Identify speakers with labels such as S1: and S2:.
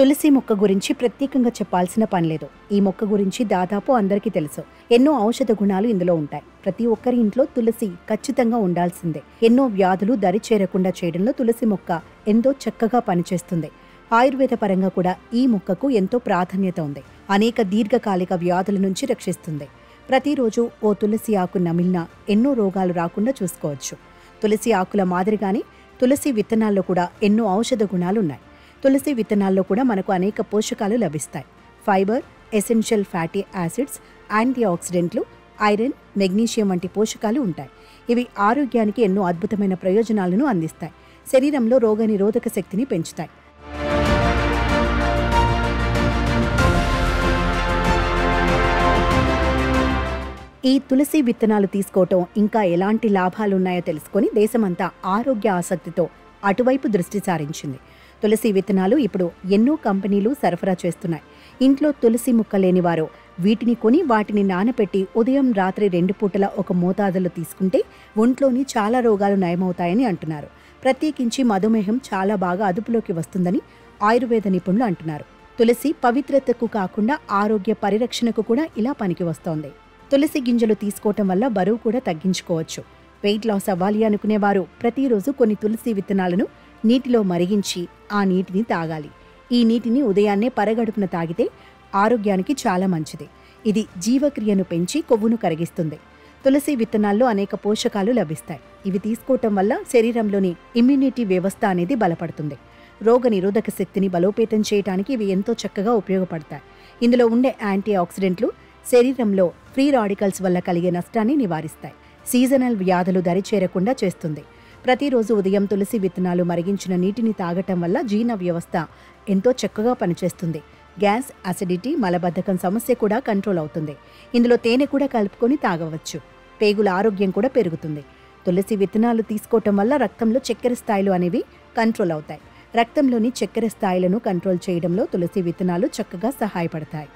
S1: తులసి మొక్క గురించి ప్రత్యేకంగా చెప్పాల్సిన పని లేదు. ఈ మొక్క గురించి దాదాపు అందరికీ తెలుసు. ఎన్నో ఔషధ గుణాలు ఇందులో ఉంటాయి. ప్రతి ఒక్కరి ఇంట్లో తులసి ఖచ్చితంగా ఉండాల్సిందే. ఎన్నో వ్యాధులు దరి చేరకుండా చేయడంలో తులసి మొక్క ఎంతో చక్కగా పనిచేస్తుంది. ఆయుర్వేద పరంగా కూడా ఈ మొక్కకు ఎంతో ప్రాధాన్యత ఉంది. అనేక దీర్ఘకాలిక వ్యాధుల నుంచి రక్షిస్తుంది. ప్రతిరోజు ఓ తులసి ఆకు నమిలినా ఎన్నో రోగాలు రాకుండా చూసుకోవచ్చు. తులసి ఆకుల మాదిరిగానే తులసి విత్తనాల్లో కూడా ఎన్నో ఔషధ గుణాలున్నాయి. తులసి విత్తనాల్లో కూడా మనకు అనేక పోషకాలు లభిస్తాయి. Fibre, essential fatty acids, anti ఆక్సిడెంట్లు, ఐరన్, మెగ్నీషియం వంటి పోషకాలు ఉంటాయి. ఇవి ఆరోగ్యానికి ఎన్నో అద్భుతమైన ప్రయోజనాలను అందిస్తాయి. శరీరంలో రోగనిరోధక శక్తిని పెంచుతాయి. ఈ తులసి విత్తనాలు తీసుకోవటం ఇంకా ఎలాంటి లాభాలున్నాయో తెలుసుకొని దేశమంతా ఆరోగ్య ఆసక్తితో అటువైపు దృష్టి సారించింది. తులసి విత్తనాలు ఇప్పుడు ఎన్నో కంపెనీలు సరఫరా చేస్తున్నాయి. ఇంట్లో తులసి ముక్క లేని వారు వీటిని కొని వాటిని నానపెట్టి ఉదయం రాత్రి 2 పూటల ఒక మోతాదులో తీసుకుంటే ఒంట్లోని చాలా రోగాలు నయమవుతాయని అంటున్నారు. ప్రత్యేకించి మధుమేహం చాలా బాగా అదుపులోకి వస్తుందని ఆయుర్వేద నిపుణులు అంటున్నారు. తులసి పవిత్రతకు కాకుండా ఆరోగ్య పరిరక్షణకు కూడా ఇలా పనికి వస్తోంది. తులసి గింజలు తీసుకోవటం వల్ల బరువు కూడా తగ్గించుకోవచ్చు. వెయిట్ లాస్ అవ్వాలి అనుకునేవారు ప్రతిరోజు కొన్ని తులసి విత్తనాలను నీటిలో మరిగించి ఆ నీటిని తాగాలి. ఈ నీటిని ఉదయాన్నే పరగడుపున తాగితే ఆరోగ్యానికి చాలా మంచిది. ఇది జీవక్రియను పెంచి కొవ్వును కరిగిస్తుంది. తులసి విత్తనాల్లో అనేక పోషకాలు లభిస్తాయి. ఇవి తీసుకోవటం వల్ల శరీరంలోని ఇమ్యూనిటీ వ్యవస్థ అనేది బలపడుతుంది. రోగ నిరోధక శక్తిని బలోపేతం చేయడానికి ఇవి ఎంతో చక్కగా ఉపయోగపడతాయి. ఇందులో ఉండే యాంటీ ఆక్సిడెంట్లు శరీరంలో ఫ్రీ రాడికల్స్ వల్ల కలిగే నష్టాన్ని నివారిస్తాయి. సీజనల్ వ్యాధులు దరిచేరకుండా చేస్తుంది. ప్రతిరోజు ఉదయం తులసి విత్తనాలు మరిగించిన నీటిని తాగటం వల్ల జీర్ణ వ్యవస్థ ఎంతో చక్కగా పనిచేస్తుంది. గ్యాస్, అసిడిటీ, మలబద్ధకం సమస్య కూడా కంట్రోల్ అవుతుంది. ఇందులో తేనె కూడా కలుపుకొని తాగవచ్చు. పేగుల ఆరోగ్యం కూడా పెరుగుతుంది. తులసి విత్తనాలు తీసుకోవటం వల్ల రక్తంలో చక్కెర స్థాయిలు అనేవి కంట్రోల్ అవుతాయి. రక్తంలోని చక్కెర స్థాయిలను కంట్రోల్ చేయడంలో తులసి విత్తనాలు చక్కగా సహాయపడతాయి.